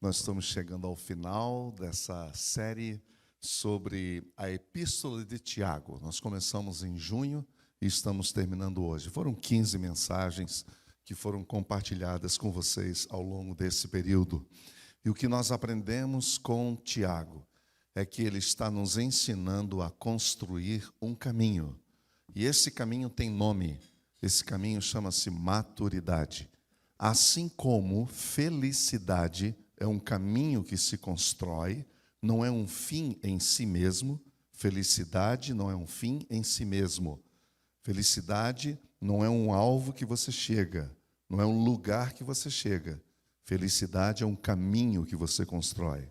Nós estamos chegando ao final dessa série sobre a Epístola de Tiago. Nós começamos em junho e estamos terminando hoje. Foram 15 mensagens que foram compartilhadas com vocês ao longo desse período. E o que nós aprendemos com Tiago é que ele está nos ensinando a construir um caminho. E esse caminho tem nome. Esse caminho chama-se maturidade. Assim como felicidade é um caminho que se constrói, não é um fim em si mesmo. Felicidade não é um fim em si mesmo. Felicidade não é um alvo que você chega, não é um lugar que você chega. Felicidade é um caminho que você constrói.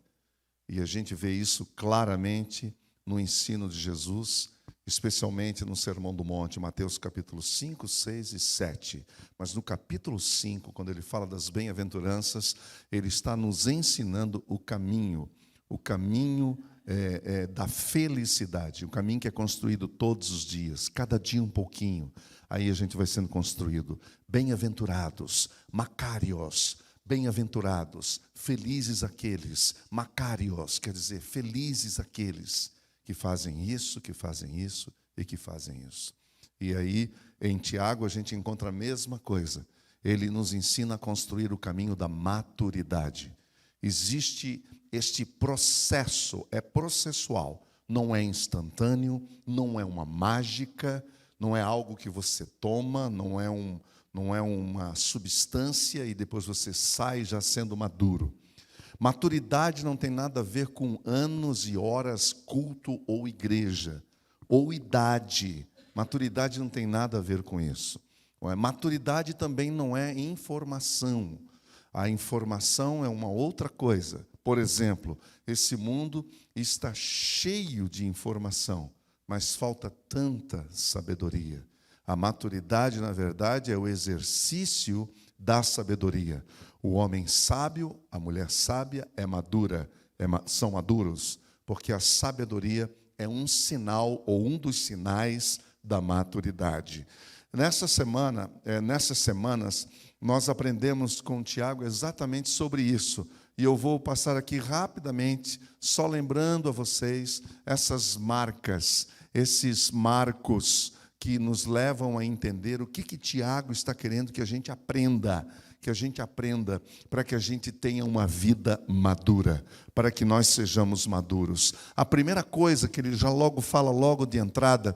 E a gente vê isso claramente no ensino de Jesus, especialmente no Sermão do Monte, Mateus capítulo 5, 6 e 7. Mas no capítulo 5, quando ele fala das bem-aventuranças, ele está nos ensinando o caminho da felicidade, o caminho que é construído todos os dias, cada dia um pouquinho. Aí a gente vai sendo construído. Bem-aventurados, macários, bem-aventurados, felizes aqueles, macários, quer dizer, felizes aqueles que fazem isso e que fazem isso. E aí, em Tiago, a gente encontra a mesma coisa. Ele nos ensina a construir o caminho da maturidade. Existe este processo, é processual, não é instantâneo, não é uma mágica, não é algo que você toma, não é uma substância e depois você sai já sendo maduro. Maturidade não tem nada a ver com anos e horas, culto ou igreja, ou idade. Maturidade não tem nada a ver com isso. Maturidade também não é informação. A informação é uma outra coisa. Por exemplo, esse mundo está cheio de informação, mas falta tanta sabedoria. A maturidade, na verdade, é o exercício da sabedoria. O homem sábio, a mulher sábia é madura, são maduros, porque a sabedoria é um sinal ou um dos sinais da maturidade. Nessas semanas, nós aprendemos com o Tiago exatamente sobre isso. E eu vou passar aqui rapidamente, só lembrando a vocês essas marcas, esses marcos que nos levam a entender o que Tiago está querendo que a gente aprenda para que a gente tenha uma vida madura, para que nós sejamos maduros. A primeira coisa que ele já fala logo de entrada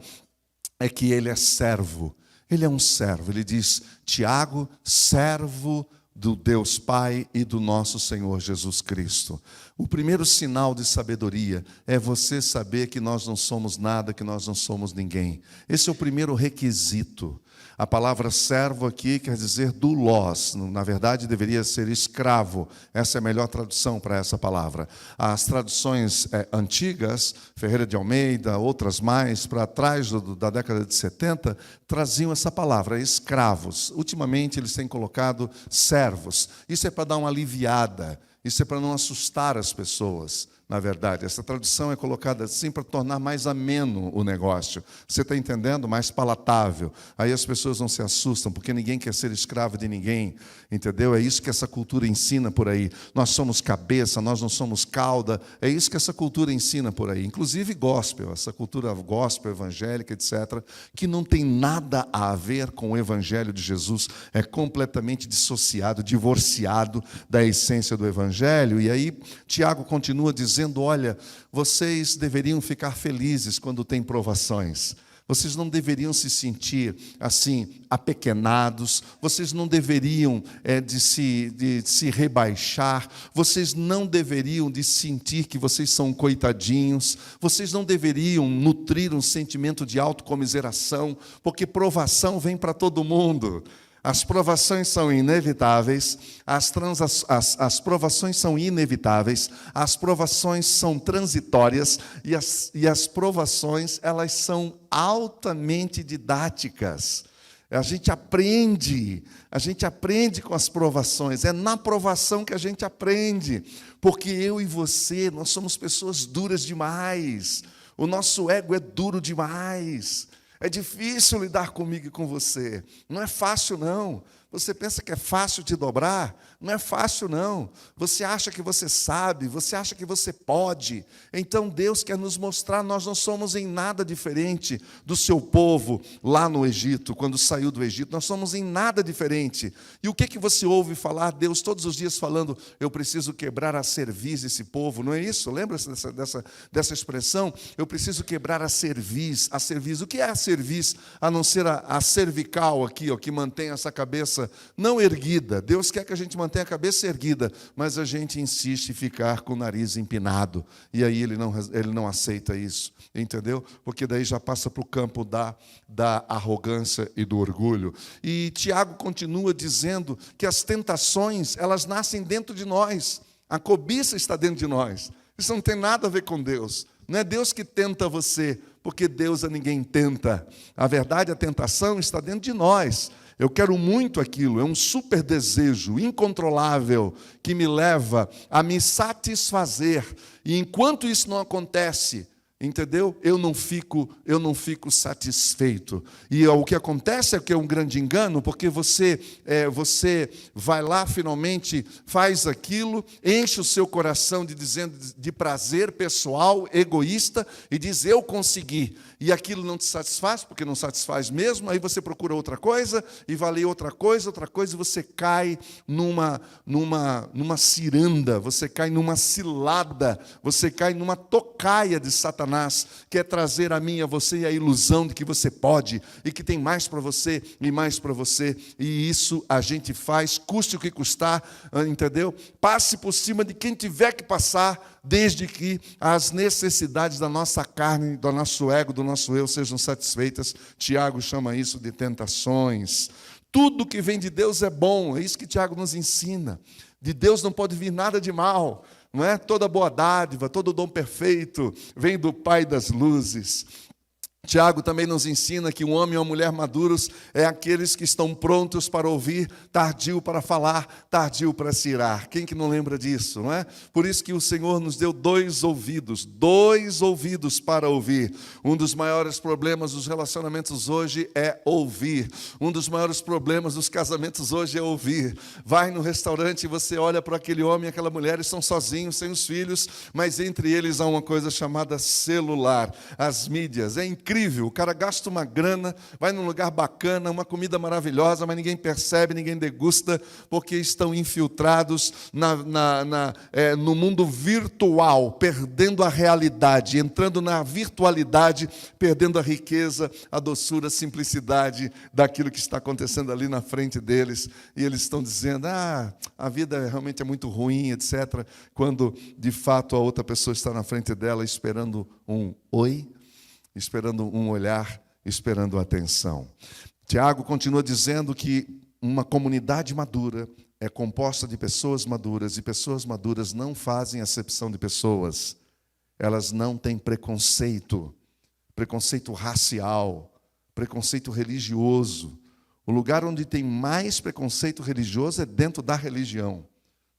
é que ele é servo. Ele é um servo. Ele diz, Tiago, servo do Deus Pai e do nosso Senhor Jesus Cristo. O primeiro sinal de sabedoria é você saber que nós não somos nada, que nós não somos ninguém. Esse é o primeiro requisito. A palavra servo aqui quer dizer doulos, na verdade deveria ser escravo. Essa é a melhor tradução para essa palavra. As traduções antigas, Ferreira de Almeida, outras mais, para trás da década de 70, traziam essa palavra, escravos. Ultimamente eles têm colocado servos. Isso é para dar uma aliviada, isso é para não assustar as pessoas. Na verdade, essa tradução é colocada assim para tornar mais ameno o negócio. Você está entendendo? Mais palatável. Aí as pessoas não se assustam, porque ninguém quer ser escravo de ninguém. Entendeu? É isso que essa cultura ensina por aí. Nós somos cabeça, nós não somos cauda. É isso que essa cultura ensina por aí. Inclusive gospel, essa cultura gospel, evangélica, etc., que não tem nada a ver com o evangelho de Jesus. É completamente dissociado, divorciado da essência do evangelho. E aí, Tiago continua dizendo, olha, vocês deveriam ficar felizes quando tem provações. Vocês não deveriam se sentir assim, apequenados. Vocês não deveriam de se rebaixar. Vocês não deveriam de sentir que vocês são coitadinhos. Vocês não deveriam nutrir um sentimento de autocomiseração, porque provação vem para todo mundo. As provações são inevitáveis, as provações são inevitáveis, as provações são transitórias e as provações, elas são altamente didáticas. A gente aprende com as provações, é na provação que a gente aprende, porque eu e você, nós somos pessoas duras demais, o nosso ego é duro demais. É difícil lidar comigo e com você. Não é fácil, não. Você pensa que é fácil te dobrar? Não é fácil, não. Você acha que você sabe, você acha que você pode. Então Deus quer nos mostrar, nós não somos em nada diferente do seu povo lá no Egito, quando saiu do Egito. Nós somos em nada diferente. E o que você ouve falar? Deus todos os dias falando, eu preciso quebrar a cerviz desse povo, não é isso? Lembra-se dessa expressão? Eu preciso quebrar a cerviz. A cerviz, o que é a cerviz? A não ser a cervical aqui, ó, que mantém essa cabeça não erguida. Deus quer que a gente mantenha a cabeça erguida, mas a gente insiste em ficar com o nariz empinado. E aí ele não aceita isso, entendeu? Porque daí já passa para o campo da arrogância e do orgulho. E Tiago continua dizendo que as tentações, elas nascem dentro de nós. A cobiça está dentro de nós. Isso não tem nada a ver com Deus. Não é Deus que tenta você, porque Deus a ninguém tenta. A verdade, a tentação está dentro de nós. Eu quero muito aquilo, é um super desejo incontrolável que me leva a me satisfazer. E enquanto isso não acontece, entendeu? Eu não fico satisfeito. E o que acontece é que é um grande engano, porque você vai lá, finalmente, faz aquilo, enche o seu coração de prazer pessoal, egoísta, e diz, eu consegui. E aquilo não te satisfaz, porque não satisfaz mesmo, aí você procura outra coisa, e vai ler outra coisa, e você cai numa ciranda, você cai numa cilada, você cai numa tocaia de Satanás, que é trazer a mim e a você a ilusão de que você pode, e que tem mais para você, e mais para você, e isso a gente faz, custe o que custar, entendeu? Passe por cima de quem tiver que passar, desde que as necessidades da nossa carne, do nosso ego, do nosso eu sejam satisfeitas. Tiago chama isso de tentações. Tudo que vem de Deus é bom, é isso que Tiago nos ensina. De Deus não pode vir nada de mal, não é? Toda boa dádiva, todo dom perfeito vem do Pai das luzes. Tiago também nos ensina que um homem e uma mulher maduros é aqueles que estão prontos para ouvir, tardio para falar, tardio para se irar. Quem que não lembra disso, não é? Por isso que o Senhor nos deu dois ouvidos para ouvir. Um dos maiores problemas dos relacionamentos hoje é ouvir. Um dos maiores problemas dos casamentos hoje é ouvir. Vai no restaurante e você olha para aquele homem e aquela mulher, eles estão sozinhos, sem os filhos, mas entre eles há uma coisa chamada celular, as mídias. É incrível. O cara gasta uma grana, vai num lugar bacana, uma comida maravilhosa, mas ninguém percebe, ninguém degusta, porque estão infiltrados no mundo virtual, perdendo a realidade, entrando na virtualidade, perdendo a riqueza, a doçura, a simplicidade daquilo que está acontecendo ali na frente deles. E eles estão dizendo, a vida realmente é muito ruim, etc., quando, de fato, a outra pessoa está na frente dela esperando um oi, esperando um olhar, esperando atenção. Tiago continua dizendo que uma comunidade madura é composta de pessoas maduras, e pessoas maduras não fazem acepção de pessoas. Elas não têm preconceito racial, preconceito religioso. O lugar onde tem mais preconceito religioso é dentro da religião.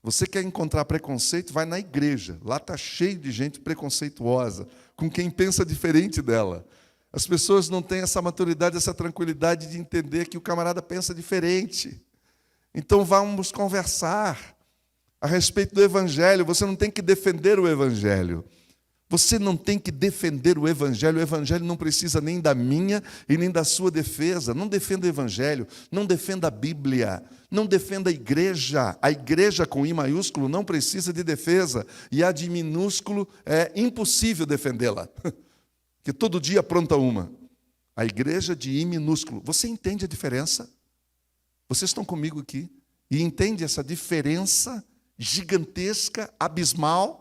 Você quer encontrar preconceito, vai na igreja. Lá está cheio de gente preconceituosa, com quem pensa diferente dela. As pessoas não têm essa maturidade, essa tranquilidade de entender que o camarada pensa diferente. Então vamos conversar a respeito do Evangelho. Você não tem que defender o Evangelho. Você não tem que defender o Evangelho não precisa nem da minha e nem da sua defesa. Não defenda o Evangelho, não defenda a Bíblia, não defenda a igreja com I maiúsculo não precisa de defesa, e a de minúsculo é impossível defendê-la, porque todo dia apronta uma. A igreja de I minúsculo, você entende a diferença? Vocês estão comigo aqui e entende essa diferença gigantesca, abismal?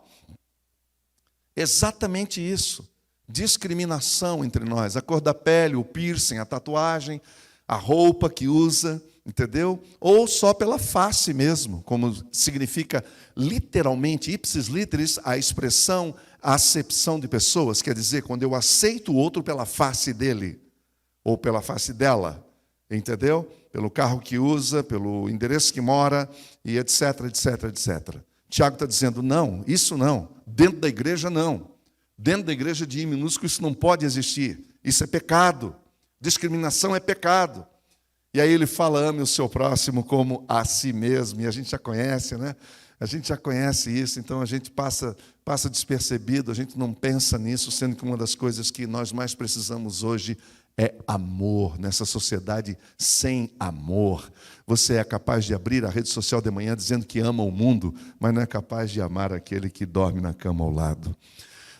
Exatamente isso, discriminação entre nós, a cor da pele, o piercing, a tatuagem, a roupa que usa, entendeu? Ou só pela face mesmo, como significa literalmente, ipsis literis, a expressão, a acepção de pessoas, quer dizer, quando eu aceito o outro pela face dele, ou pela face dela, entendeu? Pelo carro que usa, pelo endereço que mora, e etc, etc, etc. Tiago está dizendo, não, isso não. Dentro da igreja, não. Dentro da igreja de I minúsculo, isso não pode existir. Isso é pecado. Discriminação é pecado. E aí ele fala, ame o seu próximo como a si mesmo. E a gente já conhece, né? A gente já conhece isso, então a gente passa despercebido, a gente não pensa nisso, sendo que uma das coisas que nós mais precisamos hoje é amor. Nessa sociedade sem amor, você é capaz de abrir a rede social de manhã dizendo que ama o mundo, mas não é capaz de amar aquele que dorme na cama ao lado.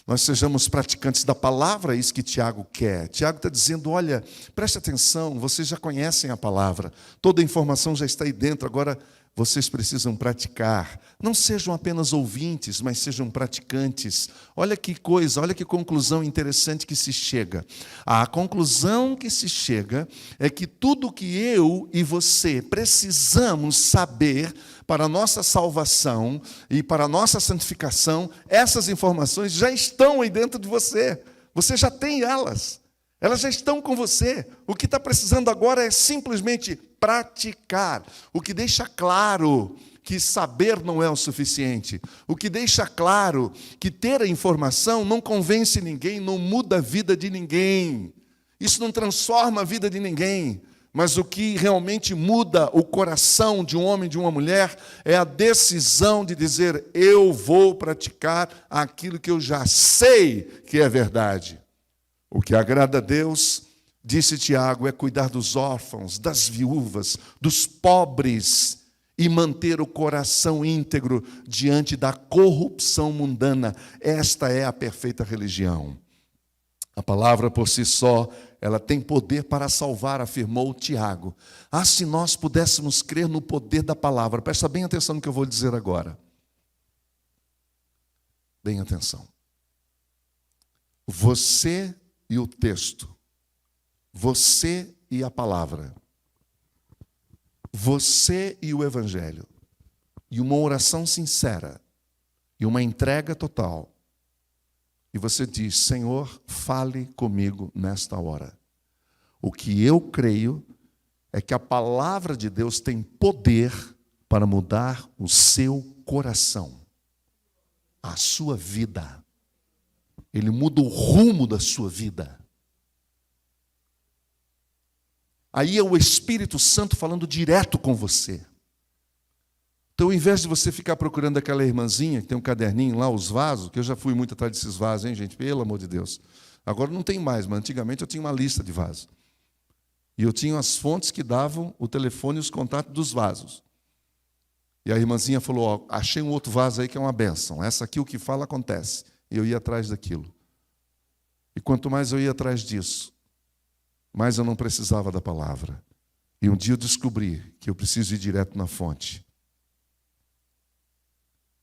Nós sejamos praticantes da palavra, é isso que Tiago quer. Tiago está dizendo, olha, preste atenção, vocês já conhecem a palavra, toda a informação já está aí dentro, agora vocês precisam praticar. Não sejam apenas ouvintes, mas sejam praticantes. Olha que coisa, olha que conclusão interessante que se chega. A conclusão que se chega é que tudo que eu e você precisamos saber para a nossa salvação e para a nossa santificação, essas informações já estão aí dentro de você. Você já tem elas. Elas já estão com você. O que está precisando agora é simplesmente praticar. O que deixa claro que saber não é o suficiente. O que deixa claro que ter a informação não convence ninguém, não muda a vida de ninguém. Isso não transforma a vida de ninguém. Mas o que realmente muda o coração de um homem e de uma mulher é a decisão de dizer, eu vou praticar aquilo que eu já sei que é verdade. O que agrada a Deus, disse Tiago, é cuidar dos órfãos, das viúvas, dos pobres e manter o coração íntegro diante da corrupção mundana. Esta é a perfeita religião. A palavra por si só, ela tem poder para salvar, afirmou Tiago. Ah, se nós pudéssemos crer no poder da palavra. Presta bem atenção no que eu vou dizer agora. Bem atenção. Você e o texto, você e a palavra, você e o evangelho, e uma oração sincera, e uma entrega total, e você diz, Senhor, fale comigo nesta hora. O que eu creio é que a palavra de Deus tem poder para mudar o seu coração, a sua vida. Ele muda o rumo da sua vida. Aí é o Espírito Santo falando direto com você. Então, ao invés de você ficar procurando aquela irmãzinha que tem um caderninho lá, os vasos, que eu já fui muito atrás desses vasos, hein, gente? Pelo amor de Deus. Agora não tem mais, mas antigamente eu tinha uma lista de vasos. E eu tinha as fontes que davam o telefone e os contatos dos vasos. E a irmãzinha falou, ó, achei um outro vaso aí que é uma bênção. Essa aqui o que fala acontece. E eu ia atrás daquilo. E quanto mais eu ia atrás disso, mais eu não precisava da palavra. E um dia eu descobri que eu preciso ir direto na fonte.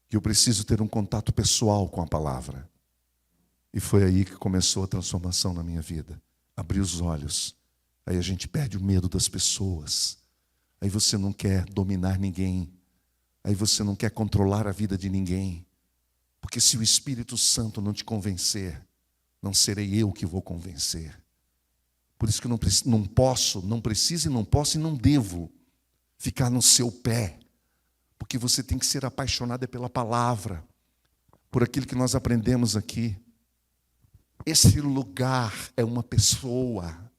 Que eu preciso ter um contato pessoal com a palavra. E foi aí que começou a transformação na minha vida. Abri os olhos. Aí a gente perde o medo das pessoas. Aí você não quer dominar ninguém. Aí você não quer controlar a vida de ninguém. Porque se o Espírito Santo não te convencer, não serei eu que vou convencer. Por isso que eu não posso, não preciso e não devo ficar no seu pé. Porque você tem que ser apaixonado pela palavra, por aquilo que nós aprendemos aqui. Esse lugar é uma pessoa.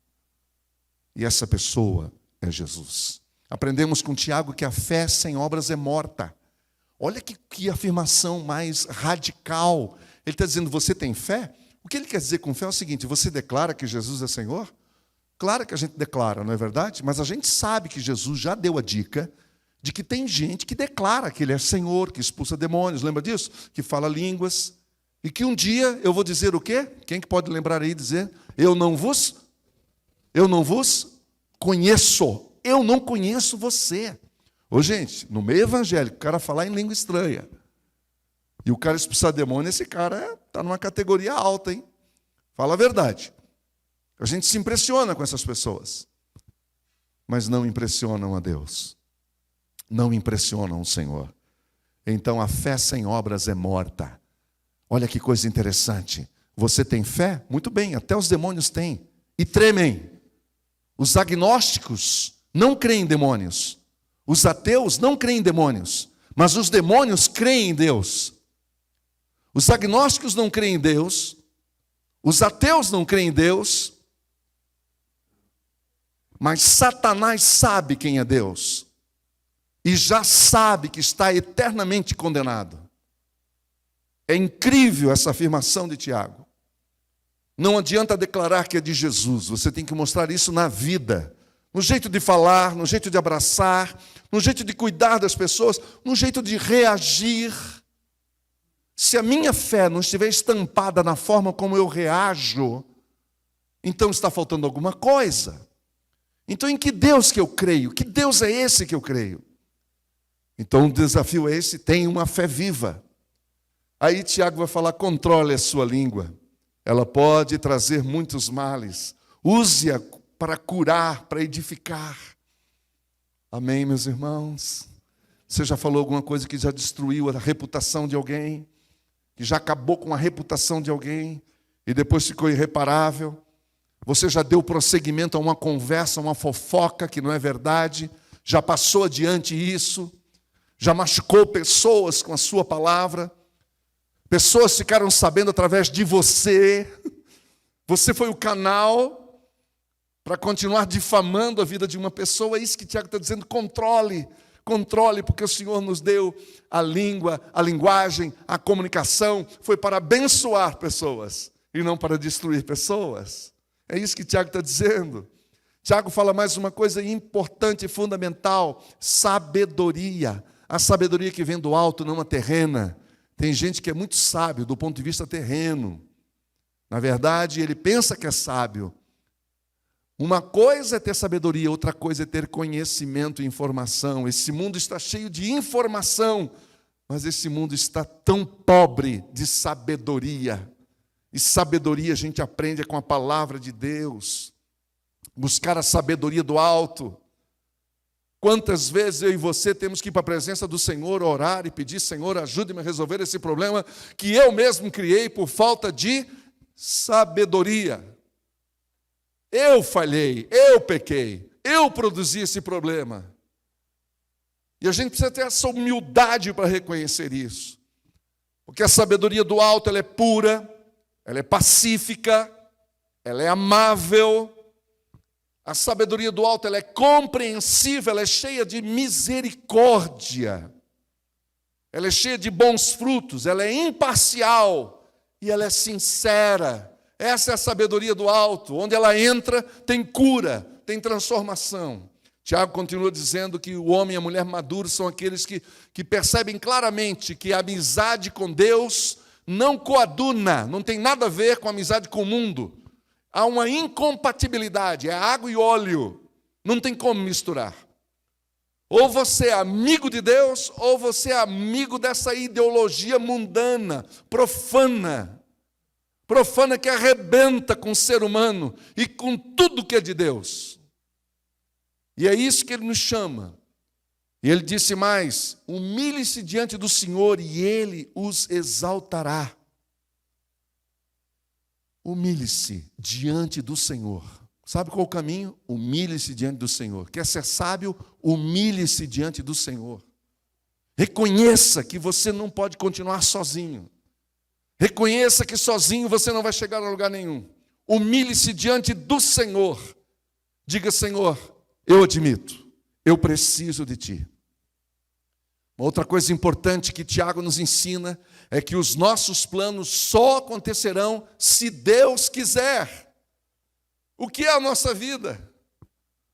E essa pessoa é Jesus. Aprendemos com Tiago que a fé sem obras é morta. Olha que afirmação mais radical. Ele está dizendo, você tem fé? O que ele quer dizer com fé é o seguinte, você declara que Jesus é Senhor? Claro que a gente declara, não é verdade? Mas a gente sabe que Jesus já deu a dica de que tem gente que declara que Ele é Senhor, que expulsa demônios, lembra disso? Que fala línguas. E que um dia eu vou dizer o quê? Quem que pode lembrar aí e dizer? Eu não vos conheço. Eu não conheço você. Ô, gente, no meio evangélico, o cara falar em língua estranha e o cara expulsar demônio, esse cara está numa categoria alta, hein? Fala a verdade. A gente se impressiona com essas pessoas, mas não impressionam a Deus. Não impressionam o Senhor. Então a fé sem obras é morta. Olha que coisa interessante. Você tem fé? Muito bem, até os demônios têm. E tremem. Os agnósticos não creem em demônios. Os ateus não creem em demônios. Mas os demônios creem em Deus. Os agnósticos não creem em Deus. Os ateus não creem em Deus. Mas Satanás sabe quem é Deus. E já sabe que está eternamente condenado. É incrível essa afirmação de Tiago. Não adianta declarar que é de Jesus, você tem que mostrar isso na vida. No jeito de falar, no jeito de abraçar, no jeito de cuidar das pessoas, no jeito de reagir. Se a minha fé não estiver estampada na forma como eu reajo, então está faltando alguma coisa. Então em que Deus que eu creio? Que Deus é esse que eu creio? Então o desafio é esse, tenha uma fé viva. Aí Tiago vai falar, controle a sua língua. Ela pode trazer muitos males. Use-a para curar, para edificar. Amém, meus irmãos? Você já falou alguma coisa que já destruiu a reputação de alguém? Que já acabou com a reputação de alguém? E depois ficou irreparável? Você já deu prosseguimento a uma conversa, a uma fofoca que não é verdade? Já passou adiante isso? Já machucou pessoas com a sua palavra? Pessoas ficaram sabendo através de você. Você foi o canal para continuar difamando a vida de uma pessoa. É isso que Tiago está dizendo, controle, porque o Senhor nos deu a língua, a linguagem, a comunicação, foi para abençoar pessoas e não para destruir pessoas. É isso que Tiago está dizendo. Tiago fala mais uma coisa importante e fundamental, sabedoria. A sabedoria que vem do alto, não a terrena. Tem gente que é muito sábio do ponto de vista terreno. Na verdade, ele pensa que é sábio. Uma coisa é ter sabedoria, outra coisa é ter conhecimento e informação. Esse mundo está cheio de informação, mas esse mundo está tão pobre de sabedoria. E sabedoria a gente aprende com a palavra de Deus. Buscar a sabedoria do alto. Quantas vezes eu e você temos que ir para a presença do Senhor, orar e pedir, Senhor, ajude-me a resolver esse problema que eu mesmo criei por falta de sabedoria. Eu falhei, eu pequei, eu produzi esse problema. E a gente precisa ter essa humildade para reconhecer isso. Porque a sabedoria do alto, ela é pura, ela é pacífica, ela é amável. A sabedoria do alto, ela é compreensiva, ela é cheia de misericórdia. Ela é cheia de bons frutos, ela é imparcial e ela é sincera. Essa é a sabedoria do alto, onde ela entra, tem cura, tem transformação. Tiago continua dizendo que o homem e a mulher maduros são aqueles que percebem claramente que a amizade com Deus não coaduna, não tem nada a ver com a amizade com o mundo. Há uma incompatibilidade, é água e óleo, não tem como misturar. Ou você é amigo de Deus, ou você é amigo dessa ideologia mundana, profana que arrebenta com o ser humano e com tudo que é de Deus. E é isso que ele nos chama. E ele disse mais, humilhe-se diante do Senhor e Ele os exaltará. Humilhe-se diante do Senhor. Sabe qual é o caminho? Humilhe-se diante do Senhor. Quer ser sábio? Humilhe-se diante do Senhor. Reconheça que você não pode continuar sozinho. Reconheça que sozinho você não vai chegar a lugar nenhum. Humilhe-se diante do Senhor. Diga, Senhor, eu admito, eu preciso de Ti. Uma outra coisa importante que Tiago nos ensina é que os nossos planos só acontecerão se Deus quiser. O que é a nossa vida?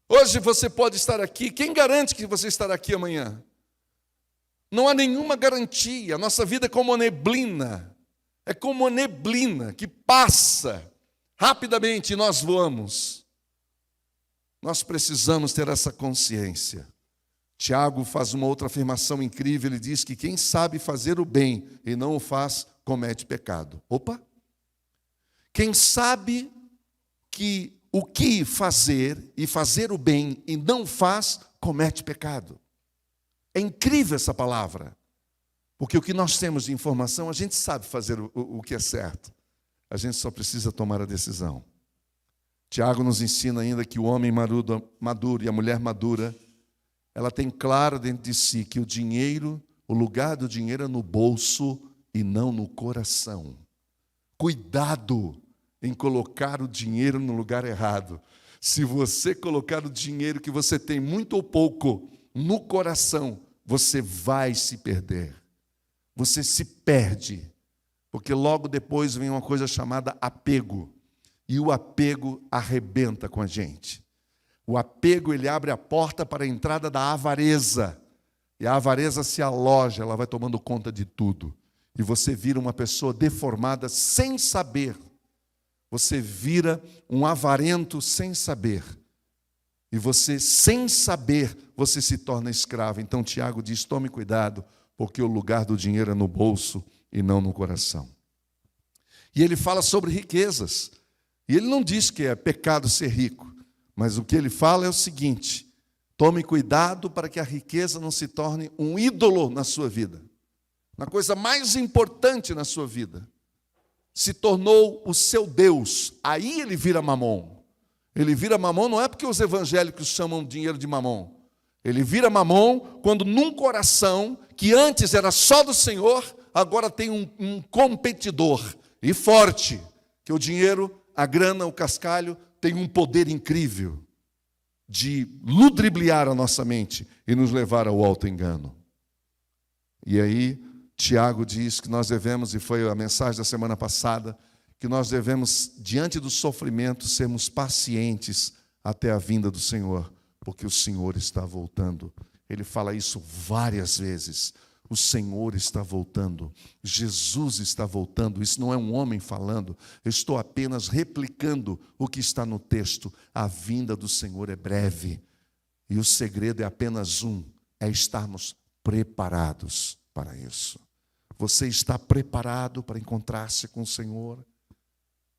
Hoje você pode estar aqui, quem garante que você estará aqui amanhã? Não há nenhuma garantia, a nossa vida é como uma neblina. É como uma neblina que passa rapidamente e nós voamos. Nós precisamos ter essa consciência. Tiago faz uma outra afirmação incrível, ele diz que quem sabe fazer o bem e não o faz, comete pecado. Opa! Quem sabe que o que fazer e fazer o bem e não faz, comete pecado. É incrível essa palavra, porque o que nós temos de informação, a gente sabe fazer o que é certo. A gente só precisa tomar a decisão. Tiago nos ensina ainda que o homem maduro e a mulher madura, ela tem claro dentro de si que o dinheiro, o lugar do dinheiro é no bolso e não no coração. Cuidado em colocar o dinheiro no lugar errado. Se você colocar o dinheiro que você tem, muito ou pouco, no coração, você vai se perder. Você se perde. Porque logo depois vem uma coisa chamada apego. E o apego arrebenta com a gente. O apego, ele abre a porta para a entrada da avareza. E a avareza se aloja, ela vai tomando conta de tudo. E você vira uma pessoa deformada sem saber. Você vira um avarento sem saber. E você, sem saber, você se torna escravo. Então Tiago diz, tome cuidado, porque o lugar do dinheiro é no bolso e não no coração. E ele fala sobre riquezas. E ele não diz que é pecado ser rico. Mas o que ele fala é o seguinte, tome cuidado para que a riqueza não se torne um ídolo na sua vida. Na coisa mais importante na sua vida. Se tornou o seu Deus. Aí ele vira mamon. Ele vira mamon não é porque os evangélicos chamam dinheiro de mamon. Ele vira mamon quando num coração que antes era só do Senhor, agora tem um competidor. E forte. Que o dinheiro, a grana, o cascalho, tem um poder incrível de ludibriar a nossa mente e nos levar ao auto-engano. E aí, Tiago diz que nós devemos, e foi a mensagem da semana passada, que nós devemos, diante do sofrimento, sermos pacientes até a vinda do Senhor, porque o Senhor está voltando. Ele fala isso várias vezes. O Senhor está voltando, Jesus está voltando. Isso não é um homem falando, eu estou apenas replicando o que está no texto. A vinda do Senhor é breve, e o segredo é apenas um, é estarmos preparados para isso. Você está preparado para encontrar-se com o Senhor?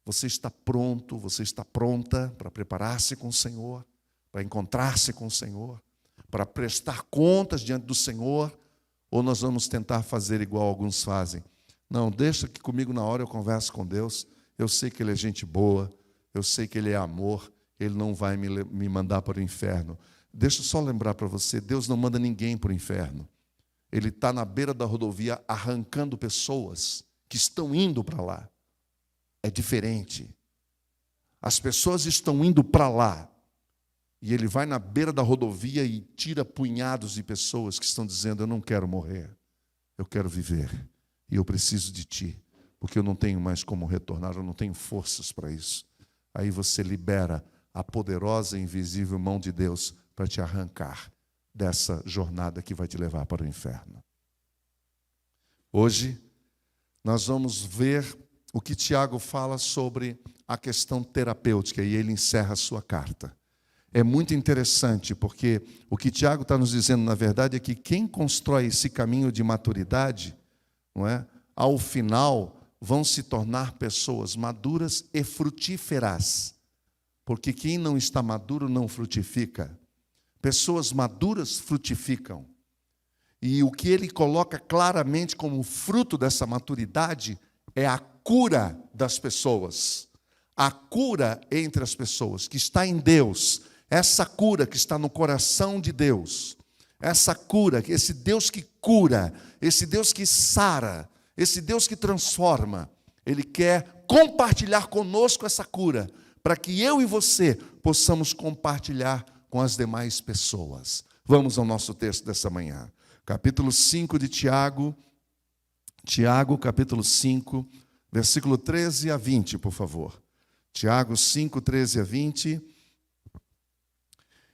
Você está pronto, você está pronta para preparar-se com o Senhor? Para encontrar-se com o Senhor? Para prestar contas diante do Senhor? Ou nós vamos tentar fazer igual alguns fazem? Não, deixa que comigo na hora eu converso com Deus. Eu sei que Ele é gente boa, eu sei que Ele é amor, Ele não vai me mandar para o inferno. Deixa eu só lembrar para você, Deus não manda ninguém para o inferno. Ele está na beira da rodovia arrancando pessoas que estão indo para lá. É diferente. As pessoas estão indo para lá. E ele vai na beira da rodovia e tira punhados de pessoas que estão dizendo, eu não quero morrer, eu quero viver. E eu preciso de ti, porque eu não tenho mais como retornar, eu não tenho forças para isso. Aí você libera a poderosa e invisível mão de Deus para te arrancar dessa jornada que vai te levar para o inferno. Hoje, nós vamos ver o que Tiago fala sobre a questão terapêutica, e ele encerra a sua carta. É muito interessante, porque o que Tiago está nos dizendo, na verdade, é que quem constrói esse caminho de maturidade, não é? Ao final, vão se tornar pessoas maduras e frutíferas. Porque quem não está maduro não frutifica. Pessoas maduras frutificam. E o que ele coloca claramente como fruto dessa maturidade é a cura das pessoas. A cura entre as pessoas, que está em Deus. Essa cura que está no coração de Deus, essa cura, esse Deus que cura, esse Deus que sara, esse Deus que transforma, Ele quer compartilhar conosco essa cura, para que eu e você possamos compartilhar com as demais pessoas. Vamos ao nosso texto dessa manhã. Capítulo 5 de Tiago, capítulo 5, versículo 13 a 20, por favor. Tiago 5, 13 a 20.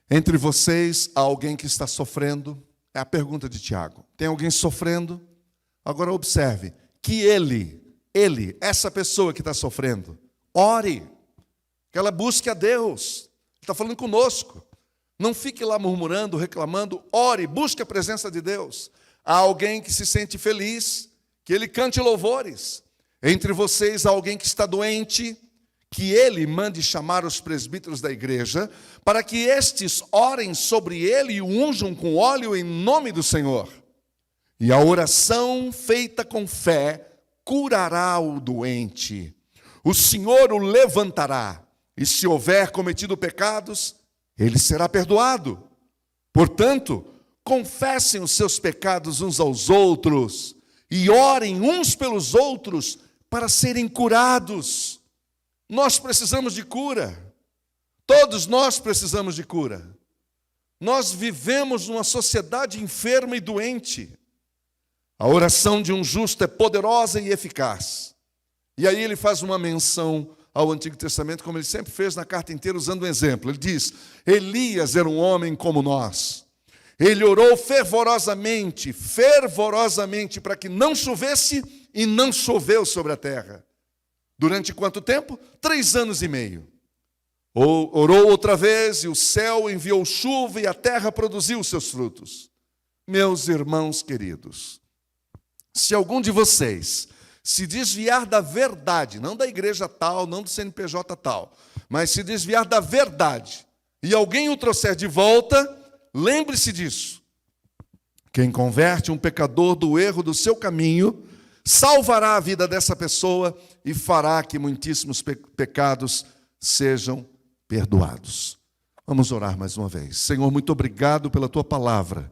Entre vocês, há alguém que está sofrendo? É a pergunta de Tiago. Tem alguém sofrendo? Agora observe, que ele, essa pessoa que está sofrendo, ore, que ela busque a Deus. Ele está falando conosco. Não fique lá murmurando, reclamando, ore, busque a presença de Deus. Há alguém que se sente feliz, que ele cante louvores. Entre vocês, há alguém que está doente, que ele mande chamar os presbíteros da igreja, para que estes orem sobre ele e o unjam com óleo em nome do Senhor. E a oração feita com fé curará o doente. O Senhor o levantará, e se houver cometido pecados, ele será perdoado. Portanto, confessem os seus pecados uns aos outros, e orem uns pelos outros para serem curados. Nós precisamos de cura. Todos nós precisamos de cura. Nós vivemos numa sociedade enferma e doente. A oração de um justo é poderosa e eficaz. E aí ele faz uma menção ao Antigo Testamento, como ele sempre fez na carta inteira, usando um exemplo. Ele diz: Elias era um homem como nós. Ele orou fervorosamente, para que não chovesse, e não choveu sobre a terra. Durante quanto tempo? 3 anos e meio. Orou outra vez, e o céu enviou chuva, e a terra produziu os seus frutos. Meus irmãos queridos, se algum de vocês se desviar da verdade, não da igreja tal, não do CNPJ tal, mas se desviar da verdade, e alguém o trouxer de volta, lembre-se disso. Quem converte um pecador do erro do seu caminho, salvará a vida dessa pessoa e fará que muitíssimos pecados sejam perdoados. Vamos orar mais uma vez. Senhor, muito obrigado pela tua palavra.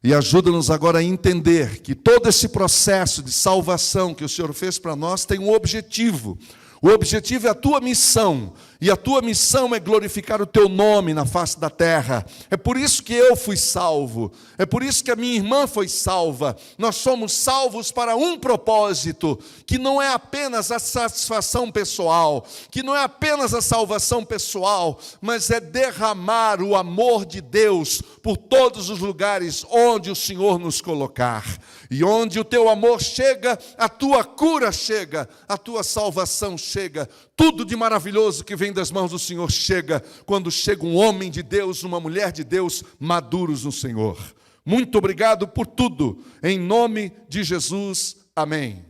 E ajuda-nos agora a entender que todo esse processo de salvação que o Senhor fez para nós tem um objetivo. O objetivo é a tua missão, e a tua missão é glorificar o teu nome na face da terra. É por isso que eu fui salvo, é por isso que a minha irmã foi salva. Nós somos salvos para um propósito, que não é apenas a satisfação pessoal, que não é apenas a salvação pessoal, mas é derramar o amor de Deus por todos os lugares onde o Senhor nos colocar. E onde o teu amor chega, a tua cura chega, a tua salvação chega. Tudo de maravilhoso que vem das mãos do Senhor chega, quando chega um homem de Deus, uma mulher de Deus, maduros no Senhor. Muito obrigado por tudo, em nome de Jesus, amém.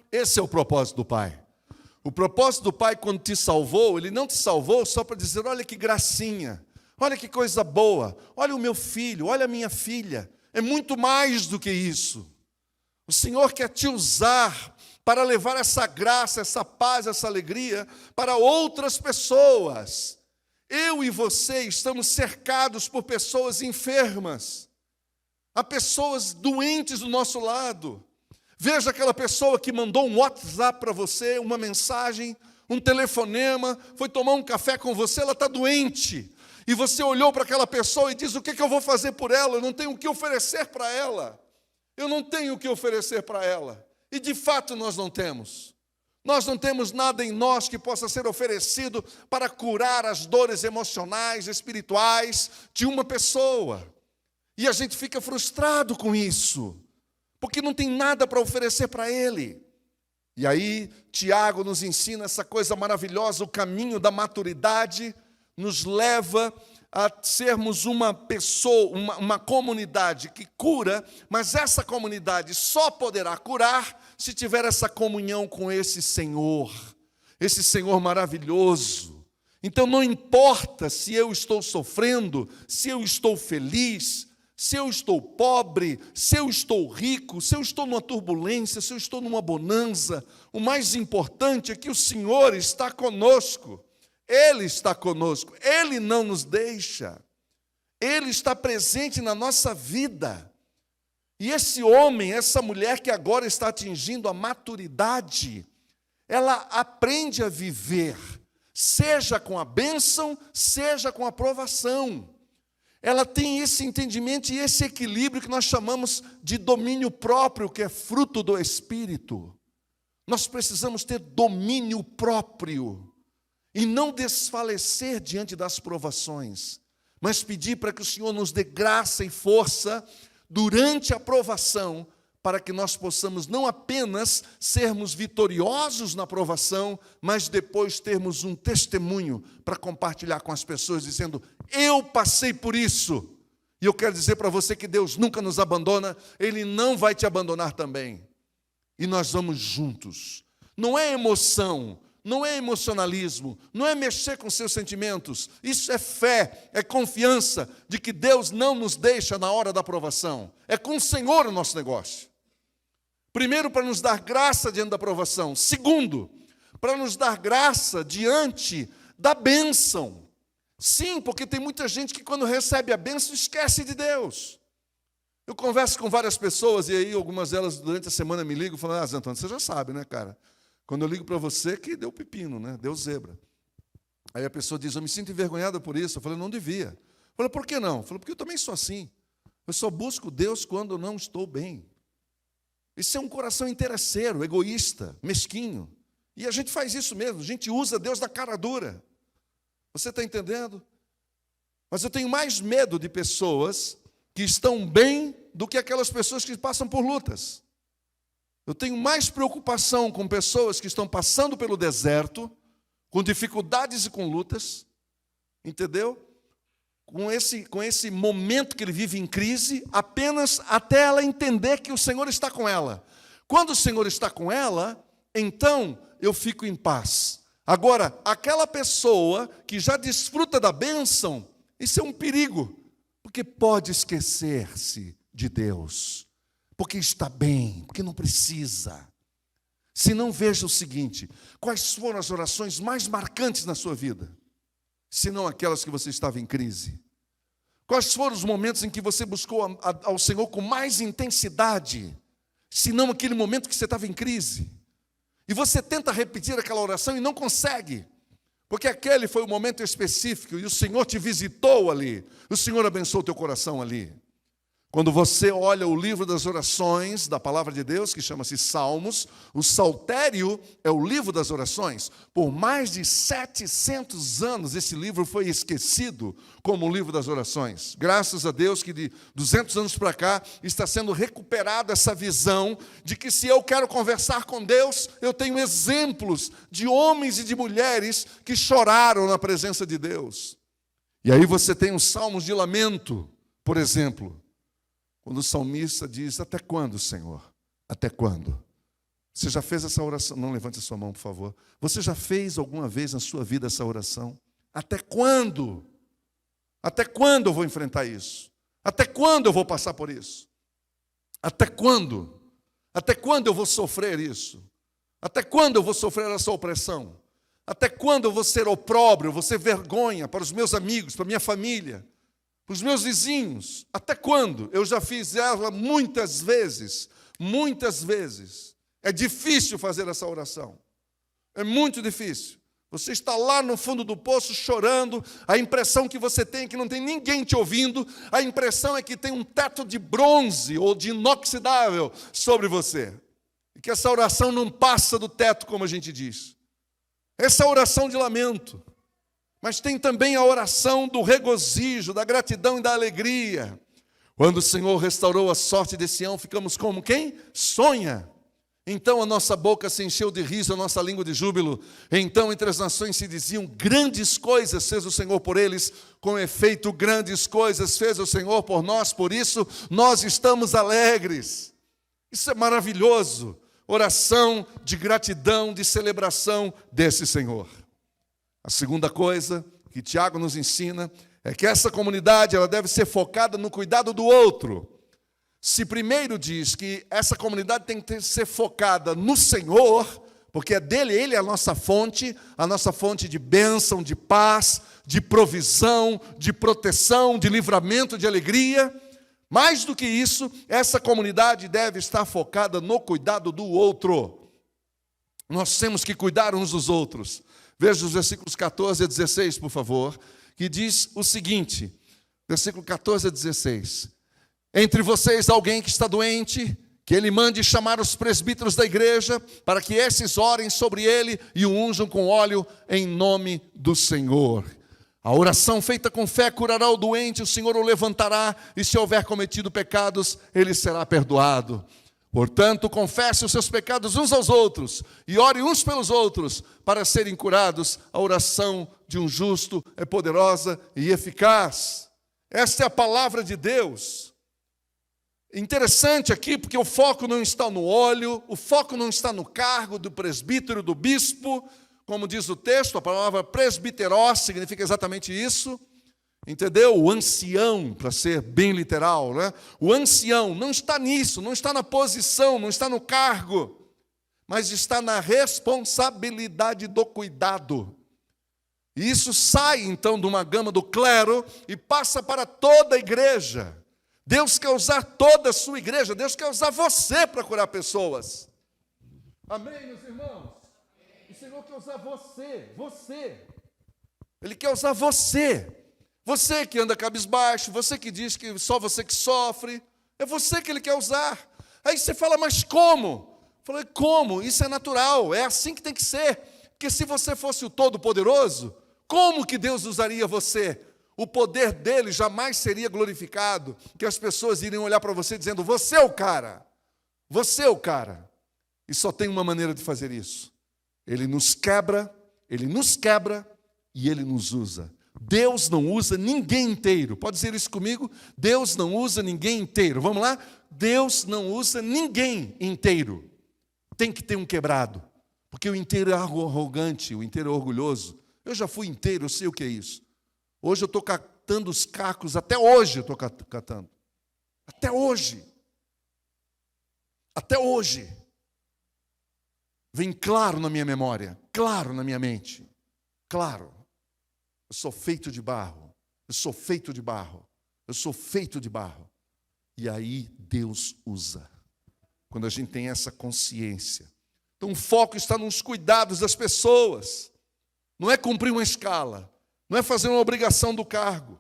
Esse é o propósito do Pai. O propósito do Pai, quando te salvou, Ele não te salvou só para dizer: olha que gracinha, olha que coisa boa, olha o meu filho, olha a minha filha. É muito mais do que isso. O Senhor quer te usar para levar essa graça, essa paz, essa alegria para outras pessoas. Eu e você estamos cercados por pessoas enfermas. Há pessoas doentes do nosso lado. Veja aquela pessoa que mandou um WhatsApp para você, uma mensagem, um telefonema, foi tomar um café com você, ela está doente. E você olhou para aquela pessoa e diz: o que eu vou fazer por ela? Eu não tenho o que oferecer para ela. Eu não tenho o que oferecer para ela. E de fato nós não temos. Nós não temos nada em nós que possa ser oferecido para curar as dores emocionais, espirituais de uma pessoa. E a gente fica frustrado com isso, porque não tem nada para oferecer para ele. E aí Tiago nos ensina essa coisa maravilhosa, o caminho da maturidade nos leva a sermos uma pessoa, uma comunidade que cura, mas essa comunidade só poderá curar se tiver essa comunhão com esse Senhor maravilhoso. Então não importa se eu estou sofrendo, se eu estou feliz, se eu estou pobre, se eu estou rico, se eu estou numa turbulência, se eu estou numa bonança, o mais importante é que o Senhor está conosco. Ele está conosco, Ele não nos deixa, Ele está presente na nossa vida. E esse homem, essa mulher que agora está atingindo a maturidade, ela aprende a viver, seja com a bênção, seja com a provação. Ela tem esse entendimento e esse equilíbrio que nós chamamos de domínio próprio, que é fruto do Espírito. Nós precisamos ter domínio próprio. E não desfalecer diante das provações, mas pedir para que o Senhor nos dê graça e força durante a provação, para que nós possamos não apenas sermos vitoriosos na provação, mas depois termos um testemunho para compartilhar com as pessoas, dizendo: eu passei por isso. E eu quero dizer para você que Deus nunca nos abandona, Ele não vai te abandonar também. E nós vamos juntos. Não é emoção, não é emocionalismo, não é mexer com seus sentimentos. Isso é fé, é confiança de que Deus não nos deixa na hora da provação. É com o Senhor o nosso negócio. Primeiro, para nos dar graça diante da provação. Segundo, para nos dar graça diante da bênção. Sim, porque tem muita gente que quando recebe a bênção esquece de Deus. Eu converso com várias pessoas e aí algumas delas durante a semana me ligam falando: Zé Antônio, você já sabe, né, cara? Quando eu ligo para você, que deu pepino, né? Deu zebra. Aí a pessoa diz, eu me sinto envergonhada por isso. Eu falei, não devia. Eu falei, por que não? Eu falei, porque eu também sou assim. Eu só busco Deus quando eu não estou bem. Isso é um coração interesseiro, egoísta, mesquinho. E a gente faz isso mesmo, a gente usa Deus da cara dura. Você está entendendo? Mas eu tenho mais medo de pessoas que estão bem do que aquelas pessoas que passam por lutas. Eu tenho mais preocupação com pessoas que estão passando pelo deserto, com dificuldades e com lutas, entendeu? Com esse momento que ele vive em crise, apenas até ela entender que o Senhor está com ela. Quando o Senhor está com ela, então eu fico em paz. Agora, aquela pessoa que já desfruta da bênção, isso é um perigo, porque pode esquecer-se de Deus, porque está bem, porque não precisa. Se não, veja o seguinte, quais foram as orações mais marcantes na sua vida? Se não aquelas que você estava em crise? Quais foram os momentos em que você buscou ao Senhor com mais intensidade? Se não aquele momento que você estava em crise? E você tenta repetir aquela oração e não consegue, porque aquele foi o momento específico e o Senhor te visitou ali, o Senhor abençoou o teu coração ali. Quando você olha o livro das orações da palavra de Deus, que chama-se Salmos, o Saltério é o livro das orações. Por mais de 700 anos esse livro foi esquecido como o livro das orações. Graças a Deus que de 200 anos para cá está sendo recuperada essa visão de que se eu quero conversar com Deus, eu tenho exemplos de homens e de mulheres que choraram na presença de Deus. E aí você tem os salmos de lamento, por exemplo. Quando o salmista diz, até quando, Senhor? Até quando? Você já fez essa oração? Não levante a sua mão, por favor. Você já fez alguma vez na sua vida essa oração? Até quando? Até quando eu vou enfrentar isso? Até quando eu vou passar por isso? Até quando? Até quando eu vou sofrer isso? Até quando eu vou sofrer essa opressão? Até quando eu vou ser opróbrio, vou ser vergonha para os meus amigos, para a minha família? Para os meus vizinhos, até quando? Eu já fiz ela muitas vezes. É difícil fazer essa oração. É muito difícil. Você está lá no fundo do poço chorando, a impressão que você tem é que não tem ninguém te ouvindo, a impressão é que tem um teto de bronze ou de inoxidável sobre você. E que essa oração não passa do teto, como a gente diz. Essa é a oração de lamento. Mas tem também a oração do regozijo, da gratidão e da alegria. Quando o Senhor restaurou a sorte de Sião, ficamos como quem? Sonha. Então a nossa boca se encheu de riso, a nossa língua de júbilo. Então entre as nações se diziam, grandes coisas fez o Senhor por eles. Com efeito, grandes coisas fez o Senhor por nós, por isso nós estamos alegres. Isso é maravilhoso. Oração de gratidão, de celebração desse Senhor. A segunda coisa que Tiago nos ensina é que essa comunidade ela deve ser focada no cuidado do outro. Se primeiro diz que essa comunidade tem que ser focada no Senhor, porque é dele, ele é a nossa fonte de bênção, de paz, de provisão, de proteção, de livramento, de alegria. Mais do que isso, essa comunidade deve estar focada no cuidado do outro. Nós temos que cuidar uns dos outros. Veja os versículos 14 a 16, por favor, que diz o seguinte, versículo 14 a 16. Entre vocês alguém que está doente, que ele mande chamar os presbíteros da igreja, para que esses orem sobre ele e o unjam com óleo em nome do Senhor. A oração feita com fé curará o doente, o Senhor o levantará, e se houver cometido pecados, ele será perdoado. Portanto, confesse os seus pecados uns aos outros e ore uns pelos outros para serem curados. A oração de um justo é poderosa e eficaz. Esta é a palavra de Deus. Interessante aqui, porque o foco não está no óleo, o foco não está no cargo do presbítero, do bispo, como diz o texto, a palavra presbiterós significa exatamente isso. Entendeu? O ancião, para ser bem literal, né? O ancião não está nisso, não está na posição, não está no cargo, mas está na responsabilidade do cuidado. E isso sai, então, de uma gama do clero e passa para toda a igreja. Deus quer usar toda a sua igreja, Deus quer usar você para curar pessoas. Amém, meus irmãos? O Senhor quer usar você. Ele quer usar você. Você que anda cabisbaixo, você que diz que só você que sofre, é você que Ele quer usar. Aí você fala, mas como? Eu falei, como? Isso é natural, é assim que tem que ser. Porque se você fosse o Todo-Poderoso, como que Deus usaria você? O poder dele jamais seria glorificado, que as pessoas iriam olhar para você dizendo, você é o cara, você é o cara. E só tem uma maneira de fazer isso. Ele nos quebra e Ele nos usa. Deus não usa ninguém inteiro. Pode dizer isso comigo? Deus não usa ninguém inteiro. Vamos lá? Deus não usa ninguém inteiro. Tem que ter um quebrado. Porque o inteiro é arrogante, o inteiro é orgulhoso. Eu já fui inteiro, eu sei o que é isso. Hoje eu estou catando os cacos, até hoje eu estou catando. Até hoje. Até hoje. Vem claro na minha memória, claro na minha mente. Claro. Eu sou feito de barro. Eu sou feito de barro. Eu sou feito de barro. E aí Deus usa. Quando a gente tem essa consciência. Então o foco está nos cuidados das pessoas. Não é cumprir uma escala. Não é fazer uma obrigação do cargo.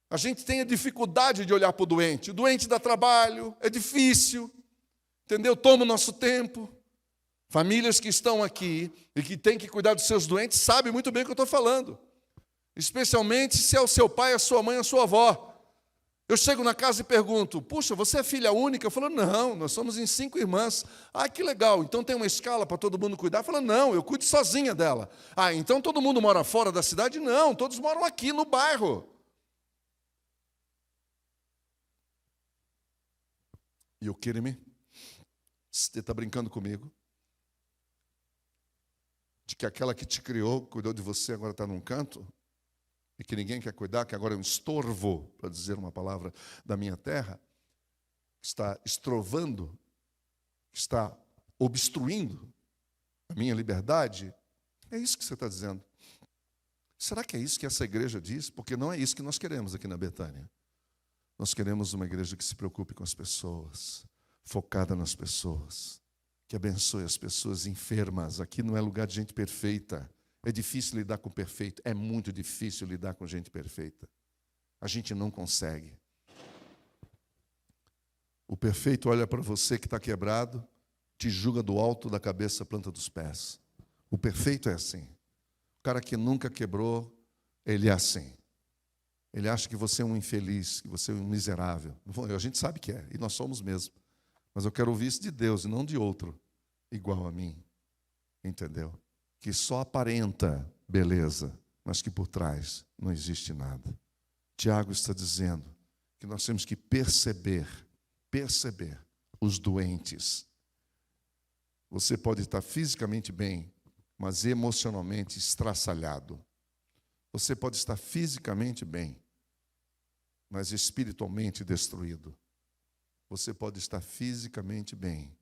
A gente tem a dificuldade de olhar para o doente. O doente dá trabalho, é difícil. Entendeu? Toma o nosso tempo. Famílias que estão aqui e que têm que cuidar dos seus doentes sabem muito bem o que eu estou falando. Especialmente se é o seu pai, a sua mãe, a sua avó. Eu chego na casa e pergunto, puxa, você é filha única? Eu falo, não, nós somos em 5 irmãs. Ah, que legal, então tem uma escala para todo mundo cuidar? Eu falo, não, eu cuido sozinha dela. Ah, então todo mundo mora fora da cidade? Não, todos moram aqui no bairro. E o Kirimi, você está brincando comigo? De que aquela que te criou, cuidou de você, agora está num canto? E que ninguém quer cuidar, que agora é um estorvo, para dizer uma palavra da minha terra, está estrovando, está obstruindo a minha liberdade. É isso que você está dizendo. Será que é isso que essa igreja diz? Porque não é isso que nós queremos aqui na Betânia. Nós queremos uma igreja que se preocupe com as pessoas, focada nas pessoas, que abençoe as pessoas enfermas. Aqui não é lugar de gente perfeita. É difícil lidar com o perfeito. É muito difícil lidar com gente perfeita. A gente não consegue. O perfeito olha para você que está quebrado, te julga do alto da cabeça à planta dos pés. O perfeito é assim. O cara que nunca quebrou, ele é assim. Ele acha que você é um infeliz, que você é um miserável. A gente sabe que é, e nós somos mesmo. Mas eu quero ouvir isso de Deus e não de outro igual a mim. Entendeu? Que só aparenta beleza, mas que por trás não existe nada. Tiago está dizendo que nós temos que perceber os doentes. Você pode estar fisicamente bem, mas emocionalmente estraçalhado. Você pode estar fisicamente bem, mas espiritualmente destruído. Você pode estar fisicamente bem,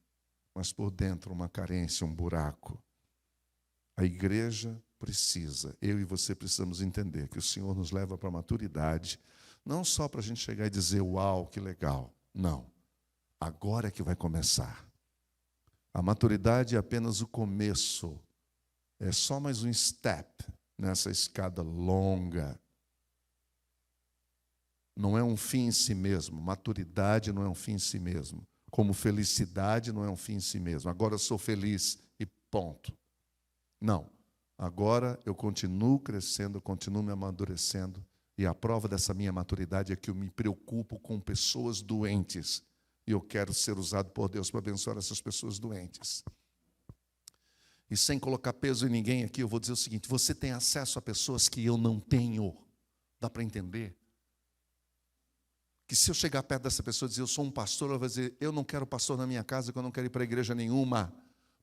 mas por dentro uma carência, um buraco. A igreja precisa, eu e você precisamos entender que o Senhor nos leva para a maturidade, não só para a gente chegar e dizer, uau, que legal. Não. Agora é que vai começar. A maturidade é apenas o começo. É só mais um step nessa escada longa. Não é um fim em si mesmo. Maturidade não é um fim em si mesmo. Como felicidade não é um fim em si mesmo. Agora eu sou feliz e ponto. Não. Agora eu continuo crescendo, eu continuo me amadurecendo. E a prova dessa minha maturidade é que eu me preocupo com pessoas doentes. E eu quero ser usado por Deus para abençoar essas pessoas doentes. E sem colocar peso em ninguém aqui, eu vou dizer o seguinte, você tem acesso a pessoas que eu não tenho. Dá para entender? Que se eu chegar perto dessa pessoa e dizer, eu sou um pastor, ela vai dizer, eu não quero pastor na minha casa, que eu não quero ir para a igreja nenhuma.